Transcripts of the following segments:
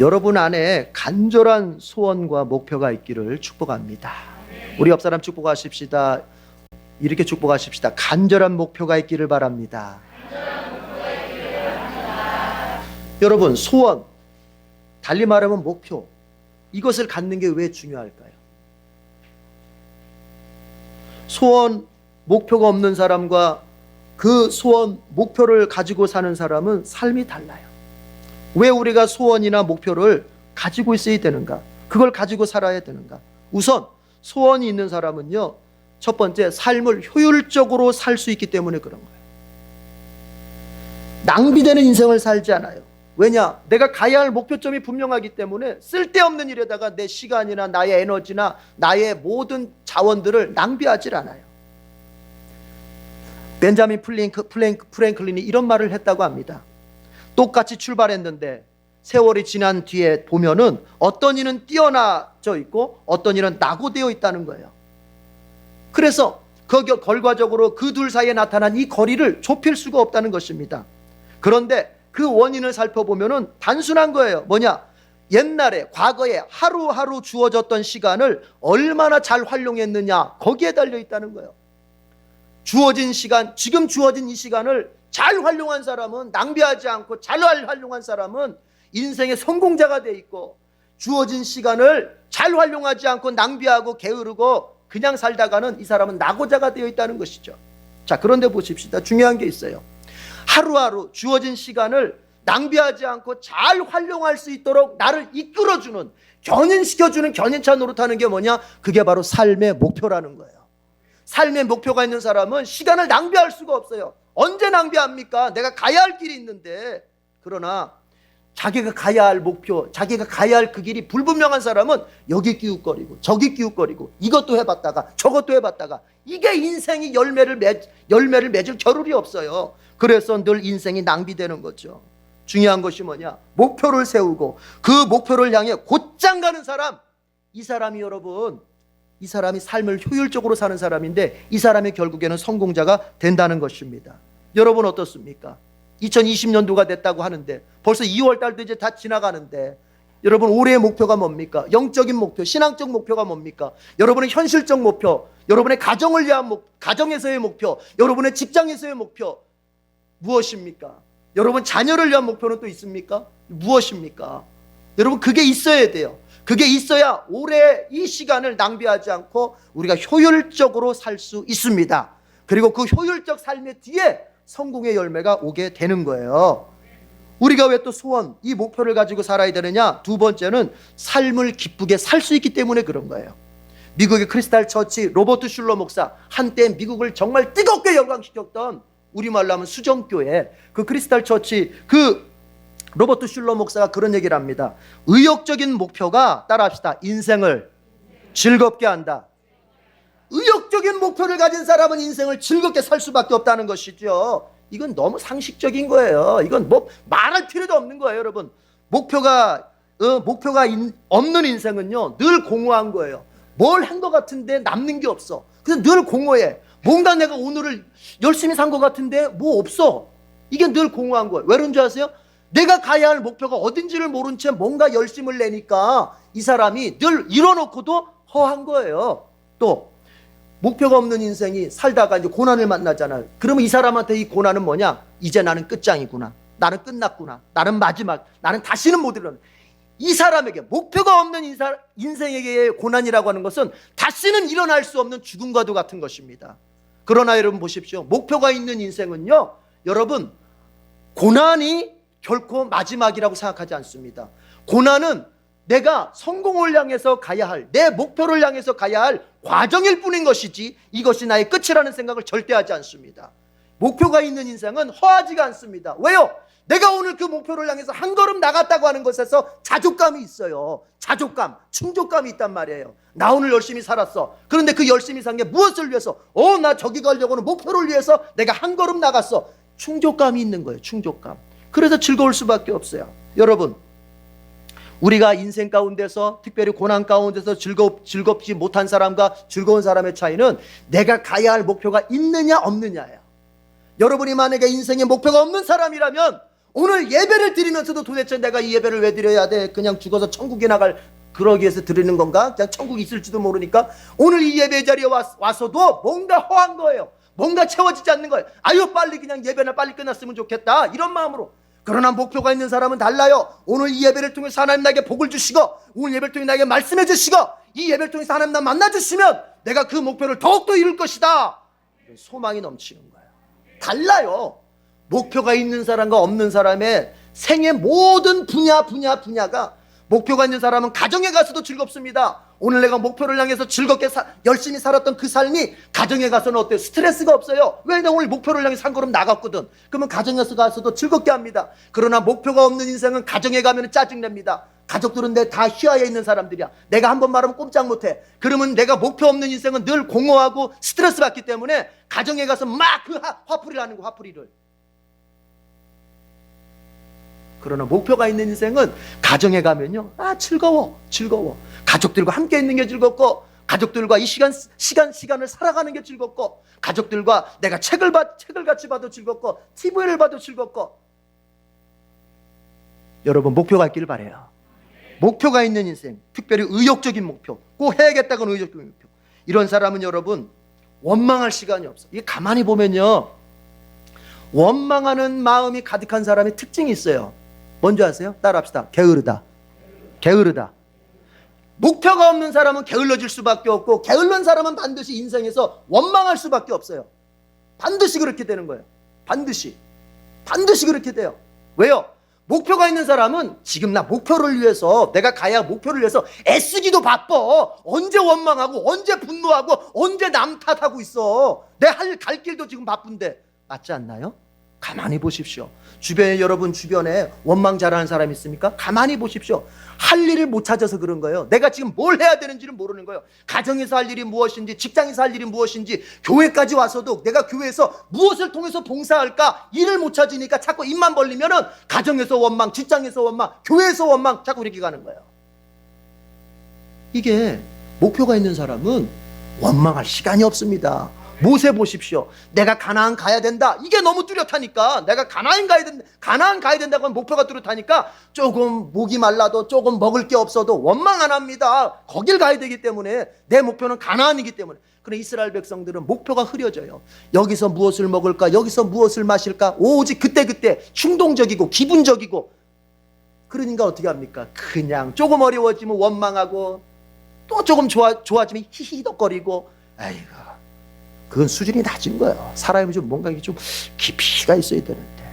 여러분 안에 간절한 소원과 목표가 있기를 축복합니다. 우리 옆 사람 축복하십시다. 이렇게 축복하십시다. 간절한 목표가 있기를 바랍니다. 여러분, 소원, 달리 말하면 목표, 이것을 갖는 게 왜 중요할까요? 소원, 목표가 없는 사람과 그 소원, 목표를 가지고 사는 사람은 삶이 달라요. 왜 우리가 소원이나 목표를 가지고 있어야 되는가? 그걸 가지고 살아야 되는가? 우선 소원이 있는 사람은요, 첫 번째, 삶을 효율적으로 살 수 있기 때문에 그런 거예요. 낭비되는 인생을 살지 않아요. 왜냐? 내가 가야 할 목표점이 분명하기 때문에 쓸데없는 일에다가 내 시간이나 나의 에너지나 나의 모든 자원들을 낭비하지 않아요. 벤자민 프랭클린이 이런 말을 했다고 합니다. 똑같이 출발했는데 세월이 지난 뒤에 보면은 어떤 이는 뛰어나져 있고 어떤 이는 낙오되어 있다는 거예요. 그래서 결과적으로 그 둘 사이에 나타난 이 거리를 좁힐 수가 없다는 것입니다. 그런데 그 원인을 살펴보면은 단순한 거예요. 뭐냐? 옛날에 과거에 하루하루 주어졌던 시간을 얼마나 잘 활용했느냐, 거기에 달려 있다는 거예요. 주어진 시간, 지금 주어진 이 시간을 잘 활용한 사람은, 낭비하지 않고 잘 활용한 사람은 인생의 성공자가 돼 있고, 주어진 시간을 잘 활용하지 않고 낭비하고 게으르고 그냥 살다가는 이 사람은 낙오자가 되어 있다는 것이죠. 자, 그런데 보십시다. 중요한 게 있어요. 하루하루 주어진 시간을 낭비하지 않고 잘 활용할 수 있도록 나를 이끌어주는, 견인시켜주는 견인차 노릇하는 게 뭐냐? 그게 바로 삶의 목표라는 거예요. 삶의 목표가 있는 사람은 시간을 낭비할 수가 없어요. 언제 낭비합니까? 내가 가야 할 길이 있는데. 그러나 자기가 가야 할 목표, 자기가 가야 할 그 길이 불분명한 사람은 여기 끼웃거리고 저기 끼웃거리고 이것도 해봤다가 저것도 해봤다가, 이게 인생이 열매를 맺을 겨를이 없어요. 그래서 늘 인생이 낭비되는 거죠. 중요한 것이 뭐냐? 목표를 세우고 그 목표를 향해 곧장 가는 사람, 이 사람이 여러분, 이 사람이 삶을 효율적으로 사는 사람인데 이 사람이 결국에는 성공자가 된다는 것입니다. 여러분 어떻습니까? 2020년도가 됐다고 하는데 벌써 2월 달도 이제 다 지나가는데, 여러분 올해의 목표가 뭡니까? 영적인 목표, 신앙적 목표가 뭡니까? 여러분의 현실적 목표, 여러분의 가정을 위한 가정에서의 목표, 여러분의 직장에서의 목표 무엇입니까? 여러분 자녀를 위한 목표는 또 있습니까? 무엇입니까? 여러분 그게 있어야 돼요. 그게 있어야 올해 이 시간을 낭비하지 않고 우리가 효율적으로 살 수 있습니다. 그리고 그 효율적 삶의 뒤에 성공의 열매가 오게 되는 거예요. 우리가 왜 또 소원, 이 목표를 가지고 살아야 되느냐? 두 번째는 삶을 기쁘게 살 수 있기 때문에 그런 거예요. 미국의 크리스탈 처치 로버트 슐러 목사, 한때 미국을 정말 뜨겁게 열광시켰던, 우리말로 하면 수정교회, 그 크리스탈 처치 그 로버트 슐러 목사가 그런 얘기를 합니다. 의욕적인 목표가, 따라합시다, 인생을 즐겁게 한다. 의욕적인 목표를 가진 사람은 인생을 즐겁게 살 수밖에 없다는 것이죠. 이건 너무 상식적인 거예요. 이건 뭐 말할 필요도 없는 거예요. 여러분, 목표가 없는 인생은요 늘 공허한 거예요. 뭘 한 것 같은데 남는 게 없어. 그래서 늘 공허해. 뭔가 내가 오늘을 열심히 산 것 같은데 뭐 없어. 이게 늘 공허한 거예요. 왜 그런 줄 아세요? 내가 가야 할 목표가 어딘지를 모른 채 뭔가 열심을 내니까 이 사람이 늘 이뤄놓고도 허한 거예요. 또 목표가 없는 인생이 살다가 이제 고난을 만나잖아요. 그러면 이 사람한테 이 고난은 뭐냐? 이제 나는 끝장이구나. 나는 끝났구나. 나는 마지막. 나는 다시는 못 일어나. 이 사람에게 목표가 없는 인생에게의 고난이라고 하는 것은 다시는 일어날 수 없는 죽음과도 같은 것입니다. 그러나 여러분 보십시오. 목표가 있는 인생은요, 여러분, 고난이 결코 마지막이라고 생각하지 않습니다. 고난은 내가 성공을 향해서 가야 할, 내 목표를 향해서 가야 할 과정일 뿐인 것이지 이것이 나의 끝이라는 생각을 절대 하지 않습니다. 목표가 있는 인생은 허하지가 않습니다. 왜요? 내가 오늘 그 목표를 향해서 한 걸음 나갔다고 하는 것에서 자족감이 있어요. 자족감, 충족감이 있단 말이에요. 나 오늘 열심히 살았어. 그런데 그 열심히 산 게 무엇을 위해서? 나 저기 가려고는 목표를 위해서 내가 한 걸음 나갔어. 충족감이 있는 거예요. 충족감. 그래서 즐거울 수밖에 없어요. 여러분, 우리가 인생 가운데서, 특별히 고난 가운데서 즐겁지 못한 사람과 즐거운 사람의 차이는 내가 가야 할 목표가 있느냐 없느냐예요. 여러분이 만약에 인생에 목표가 없는 사람이라면 오늘 예배를 드리면서도 도대체 내가 이 예배를 왜 드려야 돼? 그냥 죽어서 천국에 나갈 그러기 위해서 드리는 건가? 그냥 천국이 있을지도 모르니까 오늘 이 예배 자리에 와서도 뭔가 허한 거예요. 뭔가 채워지지 않는 거예요. 아유, 빨리 그냥 예배나 빨리 끝났으면 좋겠다, 이런 마음으로. 그러나 목표가 있는 사람은 달라요. 오늘 이 예배를 통해서 하나님 나에게 복을 주시고, 오늘 예배를 통해 나에게 말씀해 주시고, 이 예배를 통해서 하나님 나 만나주시면 내가 그 목표를 더욱더 이룰 것이다, 소망이 넘치는 거예요. 달라요. 목표가 있는 사람과 없는 사람의 생의 모든 분야가, 목표가 있는 사람은 가정에 가서도 즐겁습니다. 오늘 내가 목표를 향해서 즐겁게 열심히 살았던 그 삶이 가정에 가서는 어때요? 스트레스가 없어요. 왜? 내가 오늘 목표를 향해서 한 걸음 나갔거든. 그러면 가정에서 가서도 즐겁게 합니다. 그러나 목표가 없는 인생은 가정에 가면 짜증냅니다. 가족들은 다 휘하에 있는 사람들이야. 내가 한 번 말하면 꼼짝 못해. 그러면 내가 목표 없는 인생은 늘 공허하고 스트레스 받기 때문에 가정에 가서 막 그 화풀이를 하는 거, 화풀이를. 그러나 목표가 있는 인생은 가정에 가면요, 즐거워. 가족들과 함께 있는 게 즐겁고, 가족들과 이 시간을 살아가는 게 즐겁고, 가족들과 내가 책을 같이 봐도 즐겁고, TV를 봐도 즐겁고. 여러분, 목표가 있기를 바라요. 목표가 있는 인생, 특별히 의욕적인 목표, 꼭 해야겠다고는 의욕적인 목표. 이런 사람은 여러분 원망할 시간이 없어. 이게 가만히 보면요, 원망하는 마음이 가득한 사람의 특징이 있어요. 뭔지 아세요? 따라합시다. 게으르다. 목표가 없는 사람은 게을러질 수밖에 없고, 게을른 사람은 반드시 인생에서 원망할 수밖에 없어요. 반드시 그렇게 되는 거예요. 반드시 그렇게 돼요. 왜요? 목표가 있는 사람은 지금 나 목표를 위해서, 내가 가야 할 목표를 위해서 애쓰기도 바빠. 언제 원망하고, 언제 분노하고, 언제 남 탓하고 있어. 내 갈 길도 지금 바쁜데. 맞지 않나요? 가만히 보십시오. 여러분 주변에 원망 잘하는 사람 있습니까? 가만히 보십시오. 할 일을 못 찾아서 그런 거예요. 내가 지금 뭘 해야 되는지를 모르는 거예요. 가정에서 할 일이 무엇인지, 직장에서 할 일이 무엇인지, 교회까지 와서도 내가 교회에서 무엇을 통해서 봉사할까 일을 못 찾으니까 자꾸 입만 벌리면은 가정에서 원망, 직장에서 원망, 교회에서 원망, 자꾸 이렇게 가는 거예요. 이게 목표가 있는 사람은 원망할 시간이 없습니다. 모세 보십시오. 내가 가나안 가야 된다. 이게 너무 뚜렷하니까, 내가 가나안 가야 된다고 하면 목표가 뚜렷하니까 조금 목이 말라도, 조금 먹을 게 없어도 원망 안 합니다. 거길 가야 되기 때문에, 내 목표는 가나안이기 때문에. 그런데 이스라엘 백성들은 목표가 흐려져요. 여기서 무엇을 먹을까, 여기서 무엇을 마실까, 오직 그때 충동적이고 기분적이고. 그러니까 어떻게 합니까? 그냥 조금 어려워지면 원망하고, 또 조금 좋아지면 히히덕거리고. 아이고, 그건 수준이 낮은 거예요. 사람이 좀 뭔가 좀 깊이가 있어야 되는데.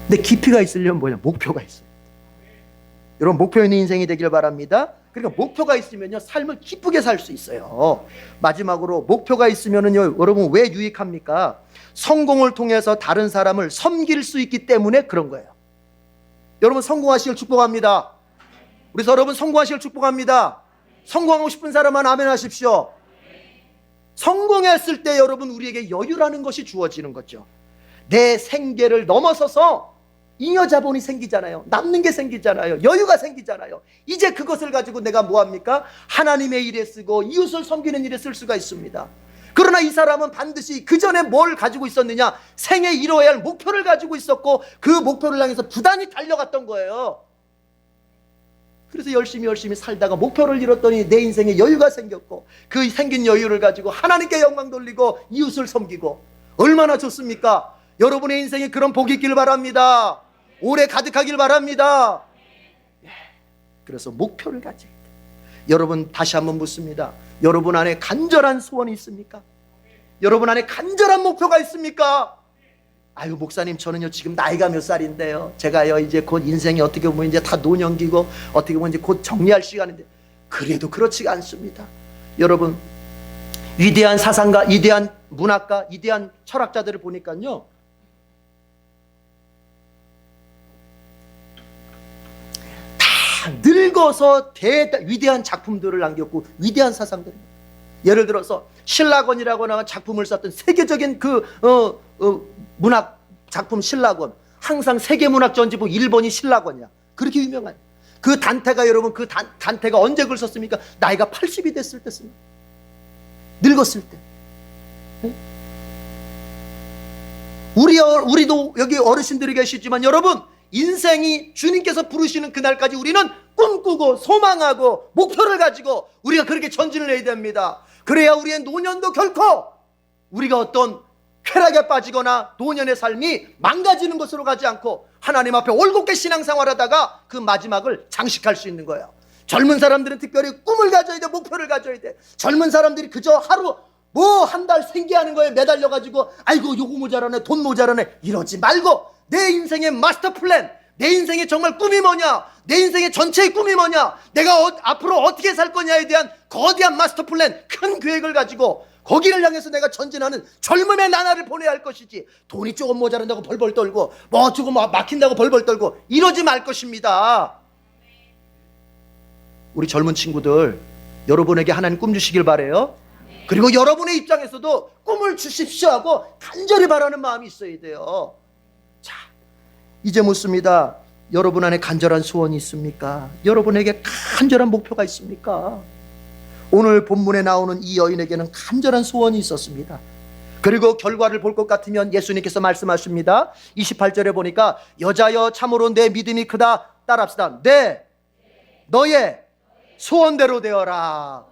근데 깊이가 있으려면 뭐냐? 목표가 있어야 돼. 여러분, 목표 있는 인생이 되길 바랍니다. 그러니까 목표가 있으면요, 삶을 기쁘게 살 수 있어요. 마지막으로, 목표가 있으면은요, 여러분 왜 유익합니까? 성공을 통해서 다른 사람을 섬길 수 있기 때문에 그런 거예요. 여러분 성공하시길 축복합니다. 우리 여러분 성공하시길 축복합니다. 성공하고 싶은 사람만 아멘 하십시오. 성공했을 때 여러분 우리에게 여유라는 것이 주어지는 거죠. 내 생계를 넘어서서 잉여 자본이 생기잖아요. 남는 게 생기잖아요. 여유가 생기잖아요. 이제 그것을 가지고 내가 뭐합니까? 하나님의 일에 쓰고 이웃을 섬기는 일에 쓸 수가 있습니다. 그러나 이 사람은 반드시 그 전에 뭘 가지고 있었느냐? 생에 이루어야 할 목표를 가지고 있었고, 그 목표를 향해서 부단히 달려갔던 거예요. 그래서 열심히 살다가 목표를 이뤘더니 내 인생에 여유가 생겼고, 그 생긴 여유를 가지고 하나님께 영광 돌리고 이웃을 섬기고. 얼마나 좋습니까? 여러분의 인생에 그런 복이 있길 바랍니다. 오래 가득하길 바랍니다. 그래서 목표를 가지고, 여러분 다시 한번 묻습니다. 여러분 안에 간절한 소원이 있습니까? 여러분 안에 간절한 목표가 있습니까? 아유 목사님, 저는요 지금 나이가 몇 살인데요, 제가요 이제 곧 인생이 어떻게 보면 이제 다 노년기고, 어떻게 보면 이제 곧 정리할 시간인데. 그래도 그렇지가 않습니다. 여러분, 위대한 사상가, 위대한 문학가, 위대한 철학자들을 보니까요, 다 늙어서 위대한 작품들을 남겼고 위대한 사상들. 예를 들어서 신라권이라고 하는 작품을 썼던 세계적인 문학 작품 신라권, 항상 세계문학전지부 1번이 신라권이야. 그렇게 유명한 그 단테가, 여러분 그 단테가 언제 글 썼습니까? 나이가 80이 됐을 때 씁니다. 늙었을 때. 우리도 여기 어르신들이 계시지만 여러분, 인생이 주님께서 부르시는 그날까지 우리는 꿈꾸고 소망하고 목표를 가지고 우리가 그렇게 전진을 해야 됩니다. 그래야 우리의 노년도 결코 우리가 어떤 쾌락에 빠지거나 노년의 삶이 망가지는 것으로 가지 않고 하나님 앞에 올곧게 신앙생활하다가 그 마지막을 장식할 수 있는 거예요. 젊은 사람들은 특별히 꿈을 가져야 돼. 목표를 가져야 돼. 젊은 사람들이 그저 하루 뭐 한 달 생계하는 거에 매달려가지고 아이고 요거 모자라네, 돈 모자라네, 이러지 말고 내 인생의 마스터 플랜, 내 인생의 정말 꿈이 뭐냐, 내 인생의 전체의 꿈이 뭐냐, 내가 앞으로 어떻게 살 거냐에 대한 거대한 마스터 플랜, 큰 계획을 가지고 거기를 향해서 내가 전진하는 젊음의 나날을 보내야 할 것이지, 돈이 조금 모자란다고 벌벌 떨고 뭐 조금 막힌다고 벌벌 떨고 이러지 말 것입니다. 우리 젊은 친구들, 여러분에게 하나님 꿈 주시길 바래요. 그리고 여러분의 입장에서도 꿈을 주십시오 하고 간절히 바라는 마음이 있어야 돼요. 자, 이제 묻습니다. 여러분 안에 간절한 소원이 있습니까? 여러분에게 간절한 목표가 있습니까? 오늘 본문에 나오는 이 여인에게는 간절한 소원이 있었습니다. 그리고 결과를 볼 것 같으면 예수님께서 말씀하십니다. 28절에 보니까 여자여 참으로 내 믿음이 크다. 따라합시다. 네, 너의 소원대로 되어라.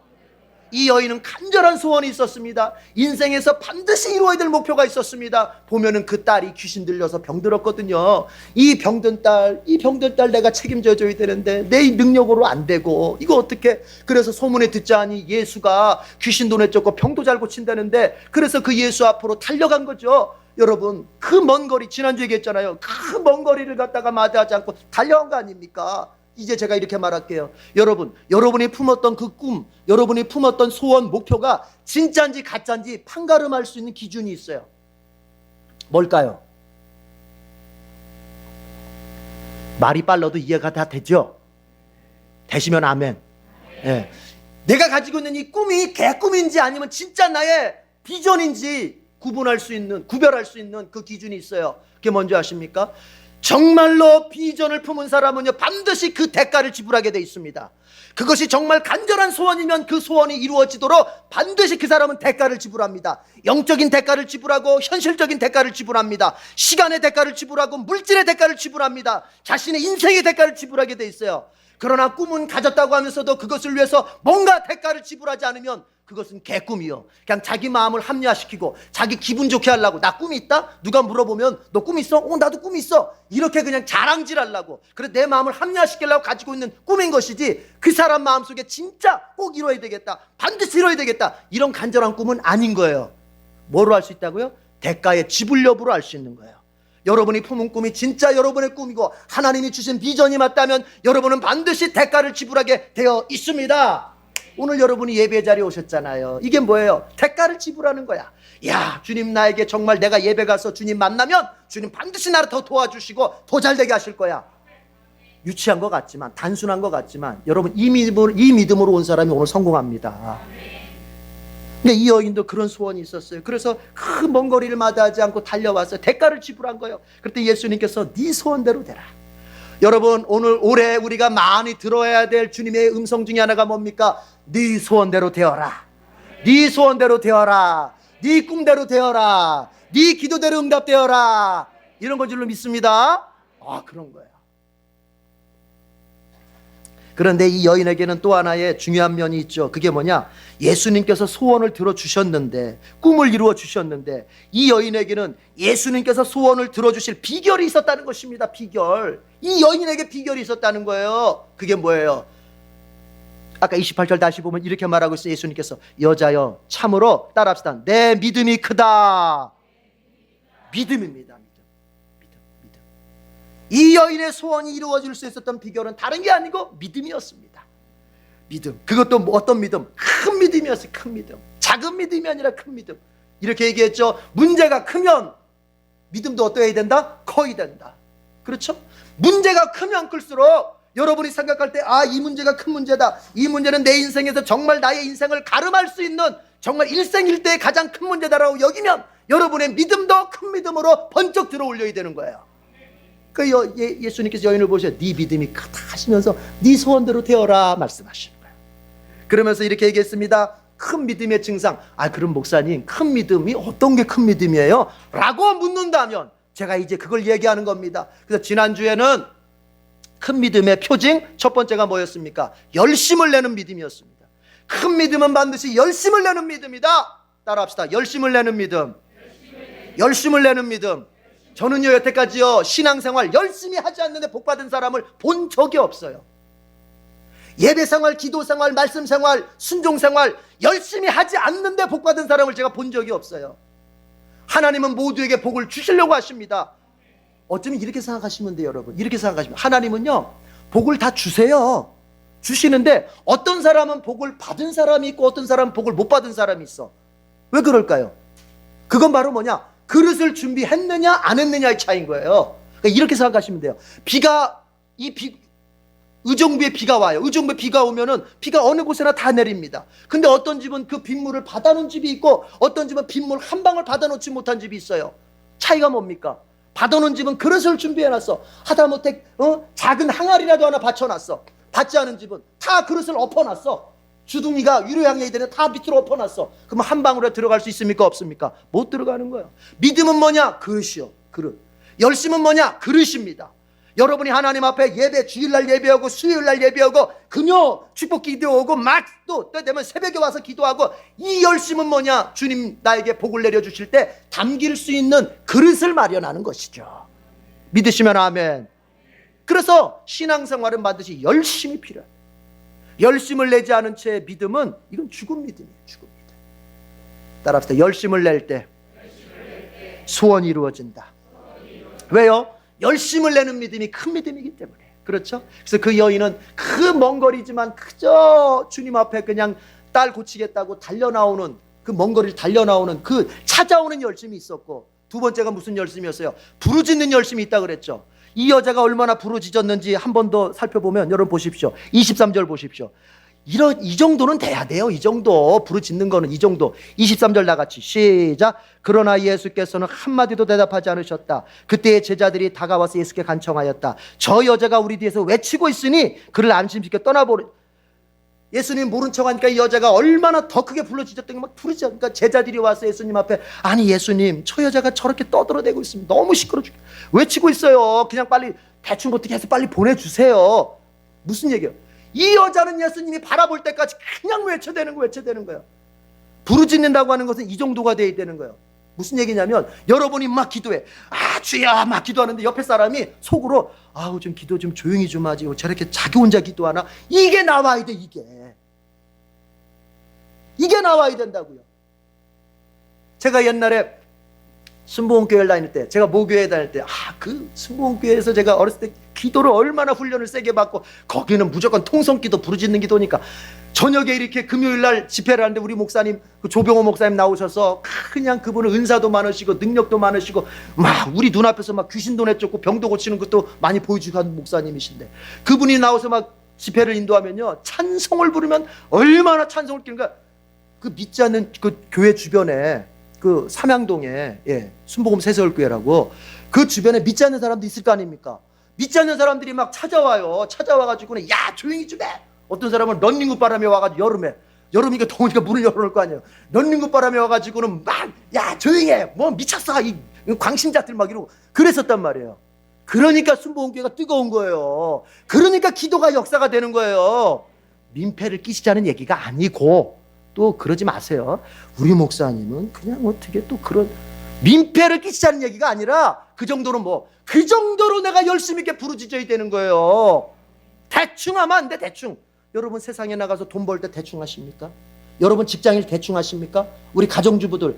이 여인은 간절한 소원이 있었습니다. 인생에서 반드시 이루어야 될 목표가 있었습니다. 보면은 그 딸이 귀신 들려서 병들었거든요. 이 병든 딸 내가 책임져 줘야 되는데 내 능력으로 안 되고 이거 어떻게, 그래서 소문에 듣자니 예수가 귀신도 내쫓고 병도 잘 고친다는데, 그래서 그 예수 앞으로 달려간 거죠. 여러분, 그 먼 거리, 지난주에 얘기했잖아요. 그 먼 거리를 갖다가 마다하지 않고 달려간 거 아닙니까? 이제 제가 이렇게 말할게요. 여러분, 여러분이 품었던 그 꿈, 여러분이 품었던 소원, 목표가 진짜인지 가짜인지 판가름할 수 있는 기준이 있어요. 뭘까요? 말이 빨라도 이해가 다 되죠? 되시면 아멘. 네. 내가 가지고 있는 이 꿈이 개꿈인지 아니면 진짜 나의 비전인지 구별할 수 있는 그 기준이 있어요. 그게 뭔지 아십니까? 정말로 비전을 품은 사람은요, 반드시 그 대가를 지불하게 돼 있습니다. 그것이 정말 간절한 소원이면 그 소원이 이루어지도록 반드시 그 사람은 대가를 지불합니다. 영적인 대가를 지불하고 현실적인 대가를 지불합니다. 시간의 대가를 지불하고 물질의 대가를 지불합니다. 자신의 인생의 대가를 지불하게 돼 있어요. 그러나 꿈은 가졌다고 하면서도 그것을 위해서 뭔가 대가를 지불하지 않으면 그것은 개꿈이요. 그냥 자기 마음을 합리화시키고 자기 기분 좋게 하려고, 나 꿈이 있다? 누가 물어보면 너 꿈 있어? 나도 꿈이 있어. 이렇게 그냥 자랑질 하려고, 그래 내 마음을 합리화시키려고 가지고 있는 꿈인 것이지, 그 사람 마음속에 진짜 꼭 이뤄야 되겠다, 반드시 이뤄야 되겠다, 이런 간절한 꿈은 아닌 거예요. 뭐로 알 수 있다고요? 대가의 지불 여부로 알 수 있는 거예요. 여러분이 품은 꿈이 진짜 여러분의 꿈이고 하나님이 주신 비전이 맞다면 여러분은 반드시 대가를 지불하게 되어 있습니다. 오늘 여러분이 예배 자리에 오셨잖아요. 이게 뭐예요? 대가를 지불하는 거야. 야, 주님 나에게 정말 내가 예배 가서 주님 만나면 주님 반드시 나를 더 도와주시고 더 잘되게 하실 거야. 유치한 것 같지만, 단순한 것 같지만 여러분, 이 믿음으로 온 사람이 오늘 성공합니다. 근데 이 여인도 그런 소원이 있었어요. 그래서 그 먼 거리를 마다하지 않고 달려왔어요. 대가를 지불한 거예요. 그때 예수님께서 네 소원대로 되라. 여러분, 올해 우리가 많이 들어야 될 주님의 음성 중에 하나가 뭡니까? 네 소원대로 되어라. 네 소원대로 되어라. 네 꿈대로 되어라. 네 기도대로 응답되어라. 이런 건 줄로 믿습니다. 그런 거예요. 그런데 이 여인에게는 또 하나의 중요한 면이 있죠. 그게 뭐냐? 예수님께서 소원을 들어주셨는데, 꿈을 이루어 주셨는데, 이 여인에게는 예수님께서 소원을 들어주실 비결이 있었다는 것입니다. 비결. 이 여인에게 비결이 있었다는 거예요. 그게 뭐예요? 아까 28절 다시 보면 이렇게 말하고 있어요. 예수님께서 여자여 참으로, 따라합시다, 내 믿음이 크다. 믿음입니다. 이 여인의 소원이 이루어질 수 있었던 비결은 다른 게 아니고 믿음이었습니다. 믿음. 그것도 어떤 믿음? 큰 믿음이었어요. 큰 믿음. 작은 믿음이 아니라 큰 믿음. 이렇게 얘기했죠. 문제가 크면 믿음도 어떠해야 된다? 커야 된다. 그렇죠? 문제가 크면 클수록 여러분이 생각할 때, 이 문제가 큰 문제다, 이 문제는 내 인생에서 정말 나의 인생을 가름할 수 있는 정말 일생일대의 가장 큰 문제다라고 여기면 여러분의 믿음도 큰 믿음으로 번쩍 들어 올려야 되는 거예요. 예수님께서 여인을 보셔, 네 믿음이 크다 하시면서 네 소원대로 되어라 말씀하시는 거예요. 그러면서 이렇게 얘기했습니다. 큰 믿음의 증상. 그럼 목사님, 큰 믿음이 어떤 게 큰 믿음이에요? 라고 묻는다면 제가 이제 그걸 얘기하는 겁니다. 그래서 지난주에는 큰 믿음의 표징 첫 번째가 뭐였습니까? 열심을 내는 믿음이었습니다. 큰 믿음은 반드시 열심을 내는 믿음이다. 따라합시다. 열심을 내는 믿음. 열심을 내는 믿음. 저는요 여태까지요 신앙생활 열심히 하지 않는데 복받은 사람을 본 적이 없어요. 예배생활, 기도생활, 말씀생활, 순종생활 열심히 하지 않는데 복받은 사람을 제가 본 적이 없어요. 하나님은 모두에게 복을 주시려고 하십니다. 어쩌면 이렇게 생각하시면 돼요, 여러분. 이렇게 생각하시면 하나님은요 복을 다 주세요. 주시는데 어떤 사람은 복을 받은 사람이 있고 어떤 사람은 복을 못 받은 사람이 있어. 왜 그럴까요? 그건 바로 뭐냐? 그릇을 준비했느냐 안 했느냐의 차이인 거예요. 그러니까 이렇게 생각하시면 돼요. 의정부에 비가 와요. 의정부에 비가 오면은 비가 어느 곳에나 다 내립니다. 근데 어떤 집은 그 빗물을 받아놓은 집이 있고 어떤 집은 빗물 한 방울 받아놓지 못한 집이 있어요. 차이가 뭡니까? 받아놓은 집은 그릇을 준비해놨어. 하다못해 작은 항아리라도 하나 받쳐놨어. 받지 않은 집은 다 그릇을 엎어놨어. 주둥이가 위로 향해 있는데 다 밑으로 엎어놨어. 그럼 한 방울에 들어갈 수 있습니까? 없습니까? 못 들어가는 거예요. 믿음은 뭐냐? 그릇이요. 그릇. 열심은 뭐냐? 그릇입니다. 여러분이 하나님 앞에 예배, 주일날 예배하고 수요일날 예배하고 금요 축복 기도하고 또 되면 새벽에 와서 기도하고 이 열심은 뭐냐? 주님 나에게 복을 내려주실 때 담길 수 있는 그릇을 마련하는 것이죠. 믿으시면 아멘. 그래서 신앙생활은 반드시 열심이 필요해요. 열심을 내지 않은 채의 믿음은 이건 죽은 믿음이에요. 죽은 믿음. 따라합시다. 열심을 낼 때 소원이 이루어진다. 왜요? 열심을 내는 믿음이 큰 믿음이기 때문에. 그렇죠? 그래서 그 여인은 그 먼 거리지만 그저 주님 앞에 그냥 딸 고치겠다고 달려나오는 그 먼 거리를 달려나오는 그 찾아오는 열심이 있었고, 두 번째가 무슨 열심이었어요? 부르짖는 열심이 있다 그랬죠. 이 여자가 얼마나 부르짖었는지 한 번 더 살펴보면 여러분 보십시오. 23절 보십시오. 이 정도는 돼야 돼요. 이 정도 부르짖는 거는 이 정도. 23절 나같이 시작. 그러나 예수께서는 한마디도 대답하지 않으셨다. 그때의 제자들이 다가와서 예수께 간청하였다. 저 여자가 우리 뒤에서 외치고 있으니 그를 안심시켜 떠나보리. 예수님 모른 척하니까 이 여자가 얼마나 더 크게 불러짖었던 게 막 부르짖어. 그러니까 제자들이 와서 예수님 앞에 아니 예수님 저 여자가 저렇게 떠들어대고 있습니다. 너무 시끄러 죽겠어. 외치고 있어요. 그냥 빨리 대충 어떻게 해서 빨리 보내주세요. 무슨 얘기예요? 이 여자는 예수님이 바라볼 때까지 그냥 외쳐대는 거예요. 부르짖는다고 하는 것은 이 정도가 돼야 되는 거예요. 무슨 얘기냐면 여러분이 막 기도해. 주야 막 기도하는데 옆에 사람이 속으로 아우 좀 기도 좀 조용히 좀 하지. 저렇게 자기 혼자 기도하나? 이게 나와야 돼. 이게 나와야 된다고요. 제가 옛날에 순복음교회를 다닐 때, 제가 모교회 다닐 때, 그 순복음교회에서 제가 어렸을 때 기도를 얼마나 훈련을 세게 받고, 거기는 무조건 통성기도 부르짖는 기도니까 저녁에 이렇게 금요일날 집회를 하는데 우리 목사님, 그 조병호 목사님 나오셔서 그냥 그분은 은사도 많으시고 능력도 많으시고 막 우리 눈앞에서 막 귀신도 내쫓고 병도 고치는 것도 많이 보여주고 하는 목사님이신데, 그분이 나와서 막 집회를 인도하면요 찬송을 부르면 얼마나 찬송을 끼는가. 그 믿지 않는 그 교회 주변에 그 삼양동에 순복음 새서울교회라고 그 주변에 믿지 않는 사람도 있을 거 아닙니까? 믿지 않는 사람들이 막 찾아와가지고는 야 조용히 좀 해. 어떤 사람은 런닝굿 바람에 와가지고 여름이니까 더우니까 문을 열어놓을 거 아니에요. 런닝굿 바람에 와가지고는 막 야 조용히 해. 뭐 미쳤어 이 광신자들 막 이러고 그랬었단 말이에요. 그러니까 순복음교회가 뜨거운 거예요. 그러니까 기도가 역사가 되는 거예요. 민폐를 끼치자는 얘기가 아니고, 또 그러지 마세요. 우리 목사님은 그냥 어떻게 또 그런 민폐를 끼치자는 얘기가 아니라 그 정도로 내가 열심히 있게 부르짖어야 되는 거예요. 대충 하면 안 돼. 대충. 여러분 세상에 나가서 돈 벌 때 대충 하십니까? 여러분 직장일 대충 하십니까? 우리 가정주부들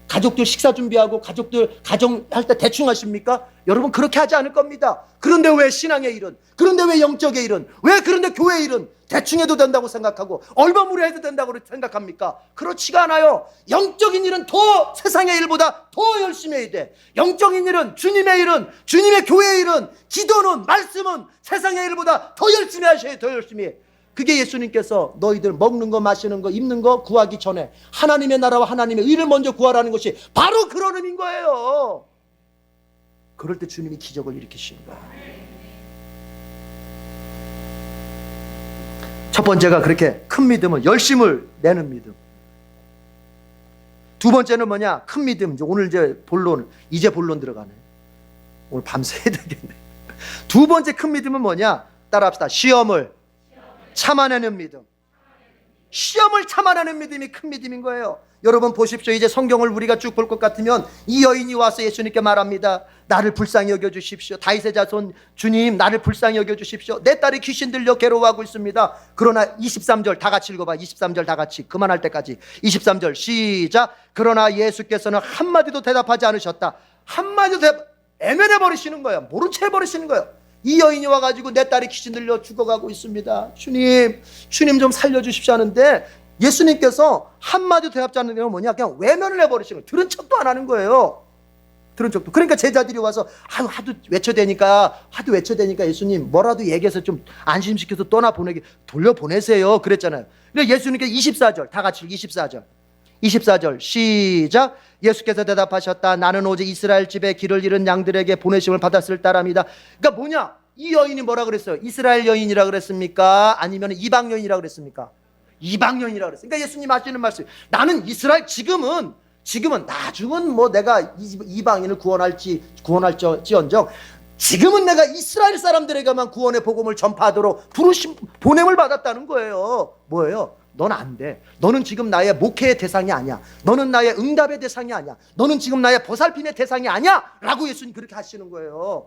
가족들 식사 준비하고 가정할 때 대충 하십니까? 여러분 그렇게 하지 않을 겁니다. 그런데 왜 신앙의 일은, 그런데 왜 영적의 일은, 왜 그런데 교회의 일은 대충 해도 된다고 생각하고 얼마무리 해도 된다고 생각합니까? 그렇지가 않아요. 영적인 일은 더 세상의 일보다 더 열심히 해야 돼. 영적인 일은, 주님의 일은, 주님의 교회의 일은, 기도는, 말씀은 세상의 일보다 더 열심히 하셔야 더 열심히 해. 그게 예수님께서 너희들 먹는 거 마시는 거 입는 거 구하기 전에 하나님의 나라와 하나님의 의를 먼저 구하라는 것이 바로 그런 의미인 거예요. 그럴 때 주님이 기적을 일으키시는 거예요. 첫 번째가 그렇게 큰 믿음은 열심을 내는 믿음. 두 번째는 뭐냐? 큰 믿음. 오늘 이제 본론 들어가네. 오늘 밤새야 되겠네. 두 번째 큰 믿음은 뭐냐? 따라합시다. 시험을 참아내는 믿음. 시험을 참아내는 믿음이 큰 믿음인 거예요. 여러분 보십시오. 이제 성경을 우리가 쭉 볼 것 같으면 이 여인이 와서 예수님께 말합니다. 나를 불쌍히 여겨주십시오. 다윗의 자손 주님, 나를 불쌍히 여겨주십시오. 내 딸이 귀신 들려 괴로워하고 있습니다. 그러나 23절 다 같이 읽어봐. 23절 다 같이 그만할 때까지. 23절 시작. 그러나 예수께서는 한마디도 대답하지 않으셨다. 한마디도 애면해 버리시는 거예요. 모른 채 해버리시는 거예요. 이 여인이 와가지고 내 딸이 귀신 들려 죽어가고 있습니다. 주님 좀 살려주십시오 하는데 예수님께서 한마디도 대답지 않는 게 뭐냐? 그냥 외면을 해버리시는 거예요. 들은 척도 안 하는 거예요. 들은 척도. 그러니까 제자들이 와서 하도 외쳐대니까 예수님 뭐라도 얘기해서 좀 안심시켜서 돌려보내세요 그랬잖아요. 근데 예수님께서 24절 다 같이 24절 시작. 예수께서 대답하셨다. 나는 오직 이스라엘 집에 길을 잃은 양들에게 보내심을 받았을 따름이다. 그러니까 뭐냐? 이 여인이 뭐라 그랬어요? 이스라엘 여인이라 그랬습니까? 아니면 이방 여인이라 그랬습니까? 이방 여인이라 그랬어요. 그러니까 예수님 하시는 말씀, 나는 이스라엘 지금은 나중은 뭐 내가 이방인을 구원할지언정 지금은 내가 이스라엘 사람들에게만 구원의 복음을 전파하도록 보냄을 받았다는 거예요. 뭐예요? 넌 안 돼. 너는 지금 나의 목회의 대상이 아니야. 너는 나의 응답의 대상이 아니야. 너는 지금 나의 보살핌의 대상이 아니야 라고 예수님 그렇게 하시는 거예요.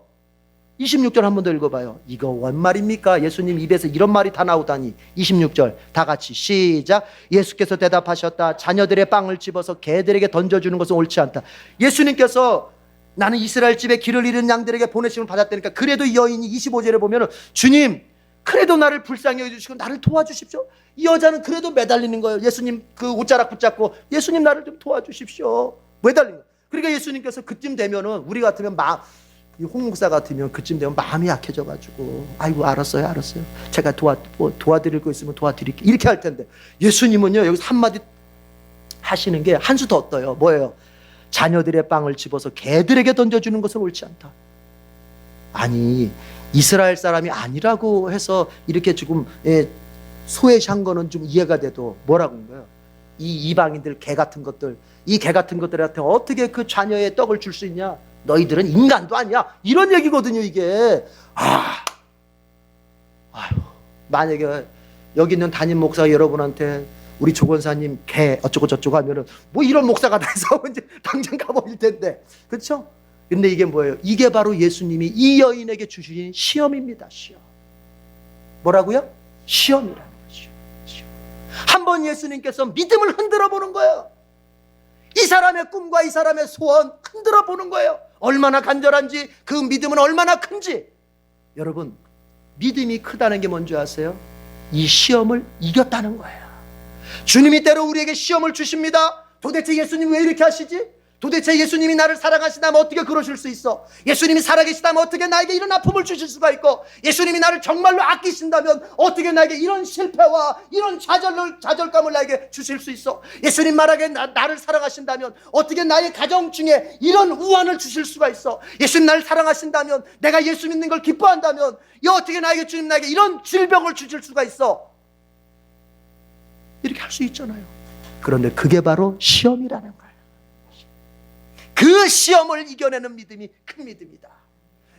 26절 한 번 더 읽어봐요. 이거 원 말입니까? 예수님 입에서 이런 말이 다 나오다니. 26절 다 같이 시작. 예수께서 대답하셨다. 자녀들의 빵을 집어서 개들에게 던져주는 것은 옳지 않다. 예수님께서 나는 이스라엘 집에 길을 잃은 양들에게 보내심을 받았다니까. 그래도 이 여인이 25절에 보면 주님 그래도 나를 불쌍히 여겨주시고 나를 도와주십시오. 이 여자는 그래도 매달리는 거예요. 예수님 그 옷자락 붙잡고 예수님 나를 좀 도와주십시오. 매달리는 거예요. 그러니까 예수님께서 그쯤 되면은 우리 같으면 이 홍 목사 같으면 그쯤 되면 마음이 약해져가지고 아이고 알았어요 제가 도와드릴 거 있으면 도와드릴게요 이렇게 할 텐데 예수님은요 여기서 한마디 하시는 게 한 수 더 떠요. 뭐예요? 자녀들의 빵을 집어서 개들에게 던져주는 것은 옳지 않다. 아니 이스라엘 사람이 아니라고 해서 이렇게 지금 소외시한 거는 좀 이해가 돼도 뭐라고 하는 거예요? 이 이방인들 개 같은 것들, 이 개 같은 것들한테 어떻게 그 자녀의 떡을 줄 수 있냐? 너희들은 인간도 아니야. 이런 얘기거든요 이게. 만약에 여기 있는 담임 목사 여러분한테 우리 조건사님 개 어쩌고 저쩌고 하면은 뭐 이런 목사가 다 해서 이제 당장 가버릴 텐데, 그렇죠? 근데 이게 뭐예요? 이게 바로 예수님이 이 여인에게 주신 시험입니다. 시험. 뭐라고요? 시험이라는 거죠. 한번 예수님께서 믿음을 흔들어 보는 거예요. 이 사람의 꿈과 이 사람의 소원 흔들어 보는 거예요. 얼마나 간절한지, 그 믿음은 얼마나 큰지. 여러분, 믿음이 크다는 게 뭔지 아세요? 이 시험을 이겼다는 거예요. 주님이 때로 우리에게 시험을 주십니다. 도대체 예수님 왜 이렇게 하시지? 도대체 예수님이 나를 사랑하시다면 어떻게 그러실 수 있어? 예수님이 살아계시다면 어떻게 나에게 이런 아픔을 주실 수가 있고, 예수님이 나를 정말로 아끼신다면 어떻게 나에게 이런 실패와 이런 좌절감을 나에게 주실 수 있어? 예수님 말하기에 나를 사랑하신다면 어떻게 나의 가정 중에 이런 우환을 주실 수가 있어? 예수님 나를 사랑하신다면, 내가 예수 믿는 걸 기뻐한다면 어떻게 주님 나에게 이런 질병을 주실 수가 있어? 이렇게 할 수 있잖아요. 그런데 그게 바로 시험이라는 거예요. 그 시험을 이겨내는 믿음이 큰 믿음이다.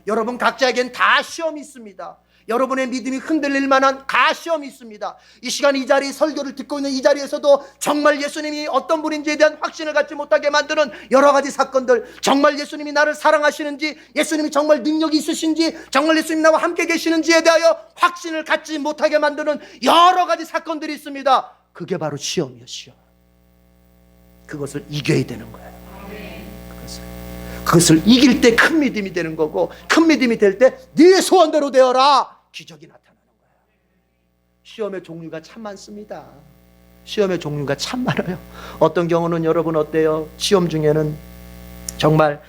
여러분 각자에겐 다 시험이 있습니다. 여러분의 믿음이 흔들릴 만한 다 시험이 있습니다. 이 시간 이 자리 설교를 듣고 있는 이 자리에서도 정말 예수님이 어떤 분인지에 대한 확신을 갖지 못하게 만드는 여러 가지 사건들, 정말 예수님이 나를 사랑하시는지, 예수님이 정말 능력이 있으신지, 정말 예수님이 나와 함께 계시는지에 대하여 확신을 갖지 못하게 만드는 여러 가지 사건들이 있습니다. 그게 바로 시험이에요. 시험. 그것을 이겨야 되는 거예요. 그것을 이길 때 큰 믿음이 되는 거고, 큰 믿음이 될 때 네 소원대로 되어라, 기적이 나타나는 거예요. 시험의 종류가 참 많습니다. 시험의 종류가 참 많아요. 어떤 경우는 여러분 어때요? 시험 중에는 정말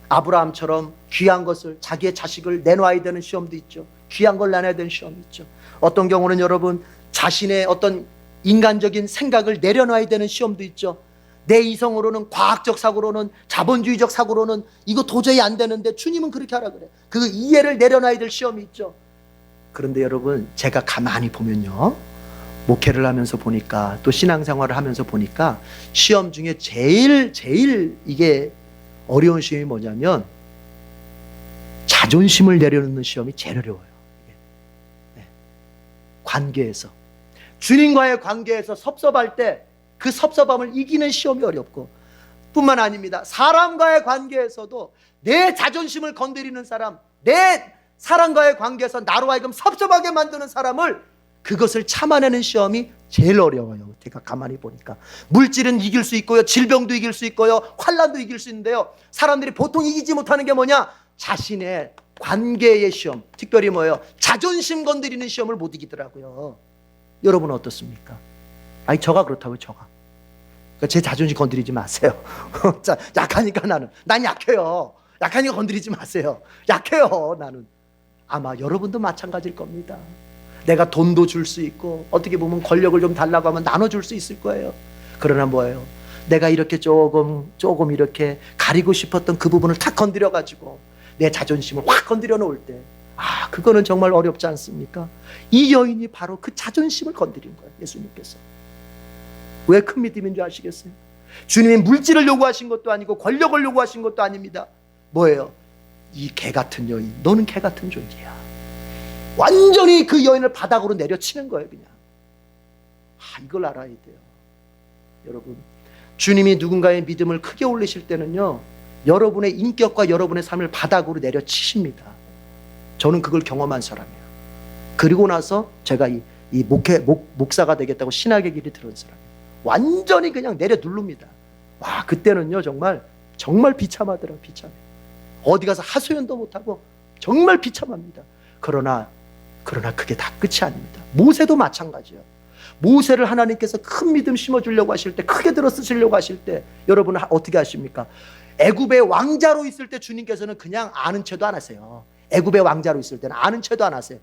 아브라함처럼 귀한 것을, 자기의 자식을 내놔야 되는 시험도 있죠. 귀한 걸 내놔야 되는 시험이 있죠. 어떤 경우는 여러분 자신의 어떤 인간적인 생각을 내려놔야 되는 시험도 있죠. 내 이성으로는, 과학적 사고로는, 자본주의적 사고로는 이거 도저히 안 되는데 주님은 그렇게 하라 그래. 그 이해를 내려놔야 될 시험이 있죠. 그런데 여러분, 제가 가만히 보면요, 목회를 하면서 보니까, 또 신앙생활을 하면서 보니까 시험 중에 제일 이게 어려운 시험이 뭐냐면 자존심을 내려놓는 시험이 제일 어려워요. 네. 관계에서, 주님과의 관계에서 섭섭할 때 그 섭섭함을 이기는 시험이 어렵고, 뿐만 아닙니다. 사람과의 관계에서도 내 자존심을 건드리는 사람, 내 사람과의 관계에서 나로 하여금 섭섭하게 만드는 사람을, 그것을 참아내는 시험이 제일 어려워요. 제가 가만히 보니까 물질은 이길 수 있고요, 질병도 이길 수 있고요, 환난도 이길 수 있는데요, 사람들이 보통 이기지 못하는 게 뭐냐? 자신의 관계의 시험, 특별히 뭐예요? 자존심 건드리는 시험을 못 이기더라고요. 여러분은 어떻습니까? 아니, 저가 그렇다고요. 저가. 그러니까 제 자존심 건드리지 마세요. 자, 약하니까 난 약해요. 약하니까 건드리지 마세요. 약해요, 나는. 아마 여러분도 마찬가지일 겁니다. 내가 돈도 줄 수 있고, 어떻게 보면 권력을 좀 달라고 하면 나눠줄 수 있을 거예요. 그러나 뭐예요? 내가 이렇게 조금 이렇게 가리고 싶었던 그 부분을 탁 건드려가지고 내 자존심을 확 건드려 놓을 때, 그거는 정말 어렵지 않습니까? 이 여인이 바로 그 자존심을 건드린 거예요. 예수님께서. 왜 큰 믿음인 줄 아시겠어요? 주님이 물질을 요구하신 것도 아니고 권력을 요구하신 것도 아닙니다. 뭐예요? 이 개 같은 여인, 너는 개 같은 존재야. 완전히 그 여인을 바닥으로 내려치는 거예요. 그냥. 이걸 알아야 돼요. 여러분, 주님이 누군가의 믿음을 크게 올리실 때는요, 여러분의 인격과 여러분의 삶을 바닥으로 내려치십니다. 저는 그걸 경험한 사람이에요. 그리고 나서 제가 이 목사가 되겠다고 신학의 길이 들은 사람이에요. 완전히 그냥 내려 누릅니다. 그때는요, 정말 비참하더라고요. 비참해. 어디 가서 하소연도 못하고 정말 비참합니다. 그러나 그게 다 끝이 아닙니다. 모세도 마찬가지예요. 모세를 하나님께서 큰 믿음 심어주려고 하실 때, 크게 들어 쓰시려고 하실 때, 여러분은 어떻게 하십니까? 애굽의 왕자로 있을 때 주님께서는 그냥 아는 체도 안 하세요. 애굽의 왕자로 있을 때는 아는 체도 안 하세요.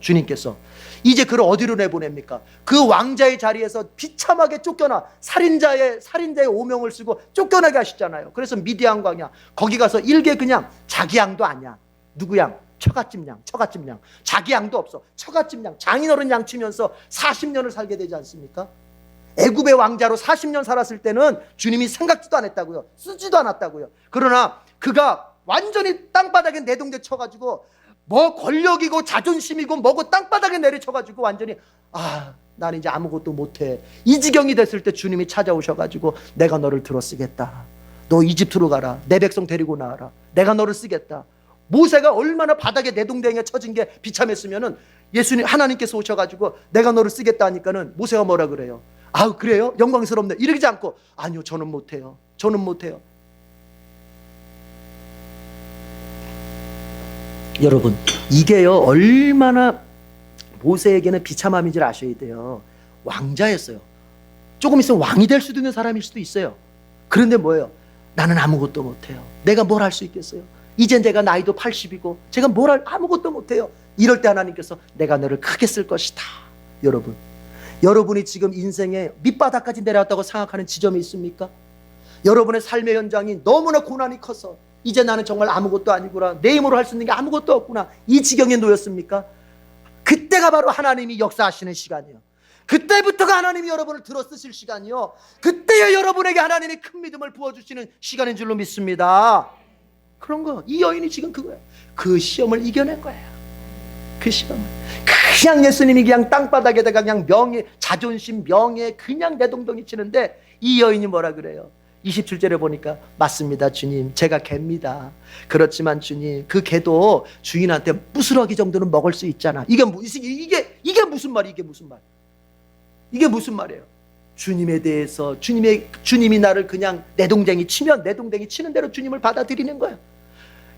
주님께서 이제 그를 어디로 내보냅니까? 그 왕자의 자리에서 비참하게 쫓겨나 살인자의 오명을 쓰고 쫓겨나게 하시잖아요. 그래서 미디안 광야, 거기 가서 일개 그냥 자기 양도 아니야. 누구 양? 처갓집 양. 자기 양도 없어. 처갓집 양, 장인어른 양 치면서 40년을 살게 되지 않습니까? 애굽의 왕자로 40년 살았을 때는 주님이 생각지도 않았다고요. 쓰지도 않았다고요. 그러나 그가 완전히 땅바닥에 내동대 쳐가지고 뭐 권력이고 자존심이고 뭐고 땅바닥에 내려쳐가지고 완전히 나는 이제 아무것도 못해, 이 지경이 됐을 때 주님이 찾아오셔가지고 내가 너를 들어 쓰겠다. 너 이집트로 가라. 내 백성 데리고 나와라. 내가 너를 쓰겠다. 모세가 얼마나 바닥에 내동댕이에 처진 게 비참했으면은 예수님, 하나님께서 오셔가지고 내가 너를 쓰겠다 하니까는 모세가 뭐라 그래요? 그래요? 영광스럽네. 이러지 않고 아니요, 저는 못해요. 여러분, 이게요, 얼마나 모세에게는 비참함인지를 아셔야 돼요. 왕자였어요. 조금 있으면 왕이 될 수도 있는 사람일 수도 있어요. 그런데 뭐예요? 나는 아무것도 못해요. 내가 뭘 할 수 있겠어요? 이제 내가 나이도 80이고 제가 아무것도 못해요. 이럴 때 하나님께서 내가 너를 크게 쓸 것이다. 여러분이 지금 인생의 밑바닥까지 내려왔다고 생각하는 지점이 있습니까? 여러분의 삶의 현장이 너무나 고난이 커서 이제 나는 정말 아무것도 아니구나, 내 힘으로 할 수 있는 게 아무것도 없구나, 이 지경에 놓였습니까? 그때가 바로 하나님이 역사하시는 시간이에요. 그때부터가 하나님이 여러분을 들어 쓰실 시간이요, 그때에 여러분에게 하나님이 큰 믿음을 부어주시는 시간인 줄로 믿습니다. 그런 거, 이 여인이 지금 그거예요. 그 시험을 이겨낸 거예요. 그 시험을 그냥 예수님이 그냥 땅바닥에다가 그냥 명예, 자존심, 명예 그냥 내동댕이 치는데, 이 여인이 뭐라 그래요? 27절에 보니까 맞습니다 주님, 제가 개입니다. 그렇지만 주님, 그 개도 주인한테 부스러기 정도는 먹을 수 있잖아. 이게 무슨 말이에요? 이게 무슨 말이에요? 주님에 대해서 주님이 나를 그냥 내동댕이 치면 내동댕이 치는 대로 주님을 받아들이는 거예요.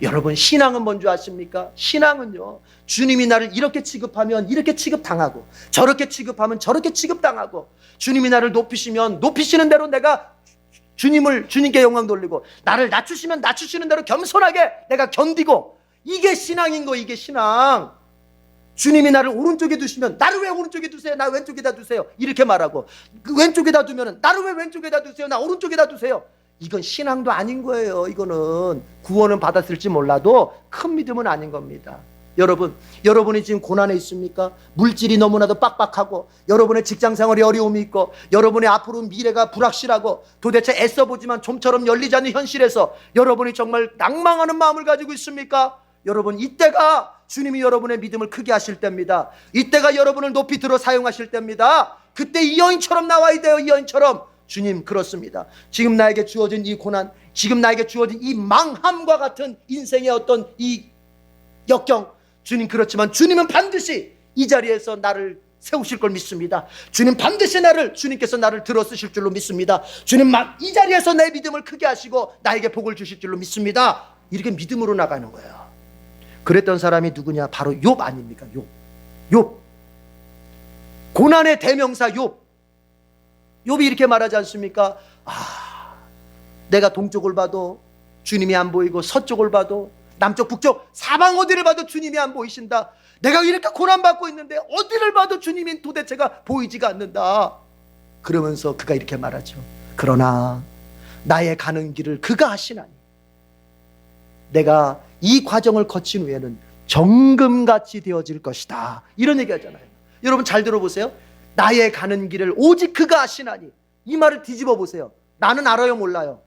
여러분, 신앙은 뭔지 아십니까? 신앙은요, 주님이 나를 이렇게 취급하면 이렇게 취급당하고, 저렇게 취급하면 저렇게 취급당하고, 주님이 나를 높이시면 높이시는 대로 내가 주님께 영광 돌리고, 나를 낮추시면 낮추시는 대로 겸손하게 내가 견디고, 이게 신앙인 거. 이게 신앙. 주님이 나를 오른쪽에 두시면 나를 왜 오른쪽에 두세요? 나 왼쪽에다 두세요. 이렇게 말하고, 그 왼쪽에다 두면 나를 왜 왼쪽에다 두세요? 나 오른쪽에다 두세요. 이건 신앙도 아닌 거예요. 이거는 구원은 받았을지 몰라도 큰 믿음은 아닌 겁니다. 여러분이 지금 고난에 있습니까? 물질이 너무나도 빡빡하고 여러분의 직장생활에 어려움이 있고 여러분의 앞으로 미래가 불확실하고 도대체 애써보지만 좀처럼 열리지 않는 현실에서 여러분이 정말 낭망하는 마음을 가지고 있습니까? 여러분, 이때가 주님이 여러분의 믿음을 크게 하실 때입니다. 이때가 여러분을 높이 들어 사용하실 때입니다. 그때 이 여인처럼 나와야 돼요. 이 여인처럼. 주님, 그렇습니다. 지금 나에게 주어진 이 고난, 지금 나에게 주어진 이 망함과 같은 인생의 어떤 이 역경, 주님, 그렇지만 주님은 반드시 이 자리에서 나를 세우실 걸 믿습니다. 주님 반드시 주님께서 나를 들어 쓰실 줄로 믿습니다. 주님 이 자리에서 내 믿음을 크게 하시고 나에게 복을 주실 줄로 믿습니다. 이렇게 믿음으로 나가는 거예요. 그랬던 사람이 누구냐? 바로 욥 아닙니까? 욥. 고난의 대명사 욥. 욥이 이렇게 말하지 않습니까? 내가 동쪽을 봐도 주님이 안 보이고 서쪽을 봐도 남쪽 북쪽 사방 어디를 봐도 주님이 안 보이신다. 내가 이렇게 고난받고 있는데 어디를 봐도 주님이 도대체가 보이지가 않는다. 그러면서 그가 이렇게 말하죠. 그러나 나의 가는 길을 그가 하시나니 내가 이 과정을 거친 후에는 정금같이 되어질 것이다. 이런 얘기 하잖아요. 여러분 잘 들어보세요. 나의 가는 길을 오직 그가 하시나니. 이 말을 뒤집어 보세요. 나는 알아요, 몰라요?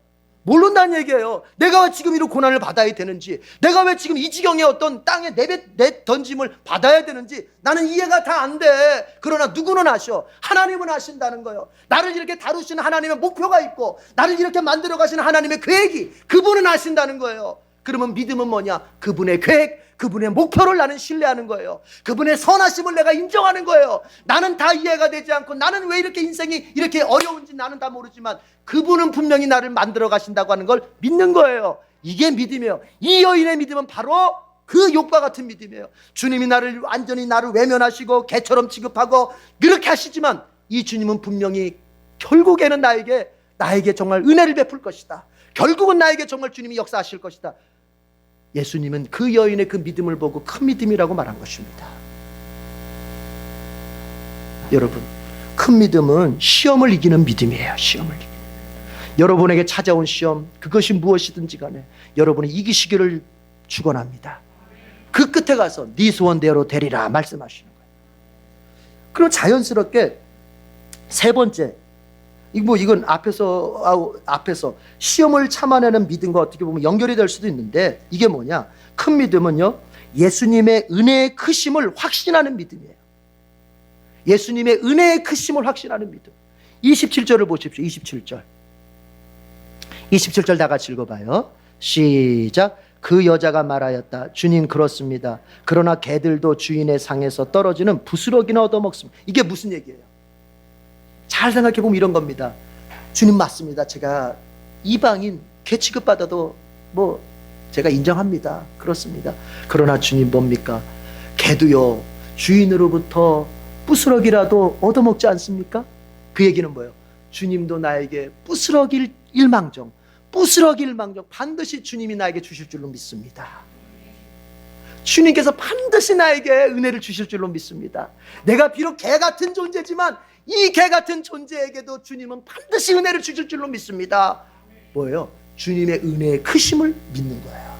모른다는 얘기예요. 내가 왜 지금 이런 고난을 받아야 되는지, 내가 왜 지금 이 지경에 어떤 땅에 내 던짐을 받아야 되는지 나는 이해가 다 안 돼. 그러나 누구는 아셔. 하나님은 아신다는 거예요. 나를 이렇게 다루시는 하나님의 목표가 있고 나를 이렇게 만들어 가시는 하나님의 계획이, 그분은 아신다는 거예요. 그러면 믿음은 뭐냐? 그분의 계획, 그분의 목표를 나는 신뢰하는 거예요. 그분의 선하심을 내가 인정하는 거예요. 나는 다 이해가 되지 않고 나는 왜 이렇게 인생이 이렇게 어려운지 나는 다 모르지만 그분은 분명히 나를 만들어 가신다고 하는 걸 믿는 거예요. 이게 믿음이에요. 이 여인의 믿음은 바로 그 욥과 같은 믿음이에요. 주님이 완전히 나를 외면하시고 개처럼 취급하고 그렇게 하시지만 이 주님은 분명히 결국에는 나에게 정말 은혜를 베풀 것이다. 결국은 나에게 정말 주님이 역사하실 것이다. 예수님은 그 여인의 그 믿음을 보고 큰 믿음이라고 말한 것입니다. 여러분, 큰 믿음은 시험을 이기는 믿음이에요. 시험을 이기는. 여러분에게 찾아온 시험, 그것이 무엇이든지 간에 여러분이 이기시기를 축원합니다. 그 끝에 가서 네 소원대로 되리라 말씀하시는 거예요. 그럼 자연스럽게 세 번째, 이건 앞에서 시험을 참아내는 믿음과 어떻게 보면 연결이 될 수도 있는데, 이게 뭐냐? 큰 믿음은요, 예수님의 은혜의 크심을 확신하는 믿음이에요. 예수님의 은혜의 크심을 확신하는 믿음. 27절을 보십시오. 27절 다 같이 읽어봐요. 시작. 그 여자가 말하였다. 주님, 그렇습니다. 그러나 개들도 주인의 상에서 떨어지는 부스러기나 얻어먹습니다. 이게 무슨 얘기예요? 잘 생각해 보면 이런 겁니다. 주님, 맞습니다. 제가 이방인 개 취급받아도 제가 인정합니다. 그렇습니다. 그러나 주님, 뭡니까? 개도요 주인으로부터 부스러기라도 얻어먹지 않습니까? 그 얘기는 뭐예요? 주님도 나에게 부스러기일 망정 반드시 주님이 나에게 주실 줄로 믿습니다. 주님께서 반드시 나에게 은혜를 주실 줄로 믿습니다. 내가 비록 개 같은 존재지만 이 개 같은 존재에게도 주님은 반드시 은혜를 주실 줄로 믿습니다. 뭐예요? 주님의 은혜의 크심을 믿는 거예요.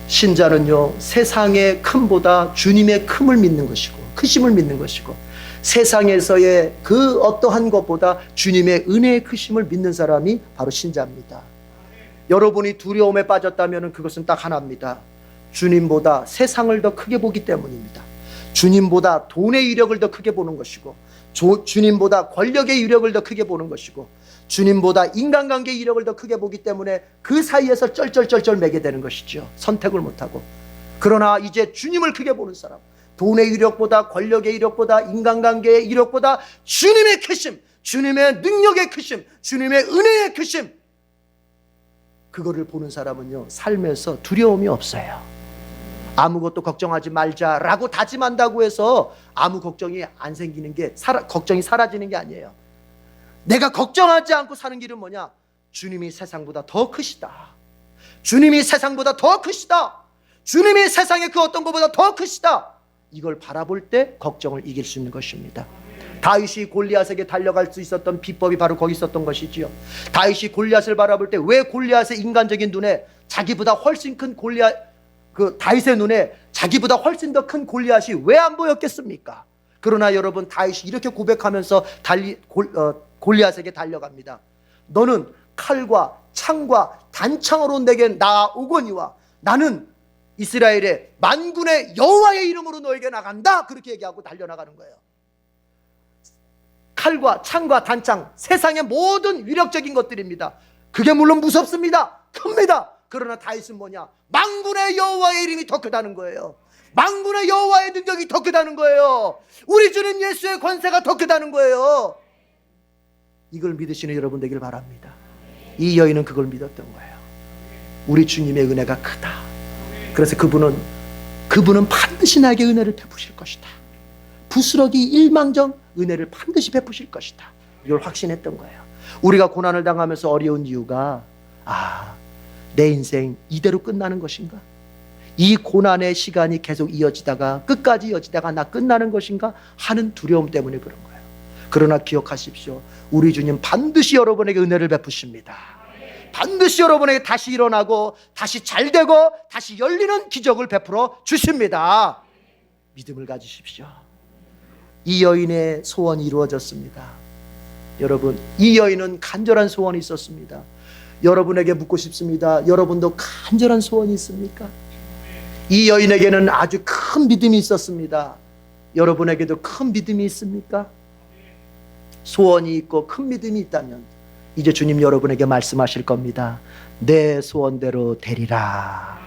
신자는요, 세상의 큼보다 주님의 큼을 믿는 것이고 크심을 믿는 것이고, 세상에서의 그 어떠한 것보다 주님의 은혜의 크심을 믿는 사람이 바로 신자입니다. 여러분이 두려움에 빠졌다면 그것은 딱 하나입니다. 주님보다 세상을 더 크게 보기 때문입니다. 주님보다 돈의 위력을 더 크게 보는 것이고, 주님보다 권력의 위력을 더 크게 보는 것이고, 주님보다 인간관계의 위력을 더 크게 보기 때문에 그 사이에서 쩔쩔쩔쩔 매게 되는 것이죠. 선택을 못하고. 그러나 이제 주님을 크게 보는 사람, 돈의 위력보다, 권력의 위력보다, 인간관계의 위력보다 주님의 크심, 주님의 능력의 크심, 주님의 은혜의 크심, 그거를 보는 사람은요, 삶에서 두려움이 없어요. 아무것도 걱정하지 말자라고 다짐한다고 해서 아무 걱정이 안 생기는 게, 걱정이 사라지는 게 아니에요. 내가 걱정하지 않고 사는 길은 뭐냐? 주님이 세상보다 더 크시다. 주님이 세상보다 더 크시다. 주님이 세상의 그 어떤 것보다 더 크시다. 이걸 바라볼 때 걱정을 이길 수 있는 것입니다. 다윗이 골리앗에게 달려갈 수 있었던 비법이 바로 거기 있었던 것이지요. 다윗이 골리앗을 바라볼 때 왜 골리앗의 인간적인 눈에 자기보다 훨씬 큰 골리앗, 그 다윗의 눈에 자기보다 훨씬 더 큰 골리앗이 왜 안 보였겠습니까? 그러나 여러분, 다윗이 이렇게 고백하면서 골리앗에게 달려갑니다. 너는 칼과 창과 단창으로 내게 나오거니와 나는 이스라엘의 만군의 여호와의 이름으로 너에게 나간다. 그렇게 얘기하고 달려나가는 거예요. 칼과 창과 단창, 세상의 모든 위력적인 것들입니다. 그게 물론 무섭습니다. 큽니다. 그러나 다윗은 뭐냐? 만군의 여호와의 이름이 더 크다는 거예요. 만군의 여호와의 능력이 더 크다는 거예요. 우리 주님 예수의 권세가 더 크다는 거예요. 이걸 믿으시는 여러분 되길 바랍니다. 이 여인은 그걸 믿었던 거예요. 우리 주님의 은혜가 크다. 그래서 그분은 반드시 나에게 은혜를 베푸실 것이다. 부스러기 일망정 은혜를 반드시 베푸실 것이다. 이걸 확신했던 거예요. 우리가 고난을 당하면서 어려운 이유가 내 인생 이대로 끝나는 것인가? 이 고난의 시간이 계속 이어지다가 끝까지 이어지다가 나 끝나는 것인가 하는 두려움 때문에 그런 거예요. 그러나 기억하십시오. 우리 주님 반드시 여러분에게 은혜를 베푸십니다. 반드시 여러분에게 다시 일어나고 다시 잘되고 다시 열리는 기적을 베풀어 주십니다. 믿음을 가지십시오. 이 여인의 소원이 이루어졌습니다. 여러분, 이 여인은 간절한 소원이 있었습니다. 여러분에게 묻고 싶습니다. 여러분도 간절한 소원이 있습니까? 이 여인에게는 아주 큰 믿음이 있었습니다. 여러분에게도 큰 믿음이 있습니까? 소원이 있고 큰 믿음이 있다면 이제 주님 여러분에게 말씀하실 겁니다. 내 소원대로 되리라.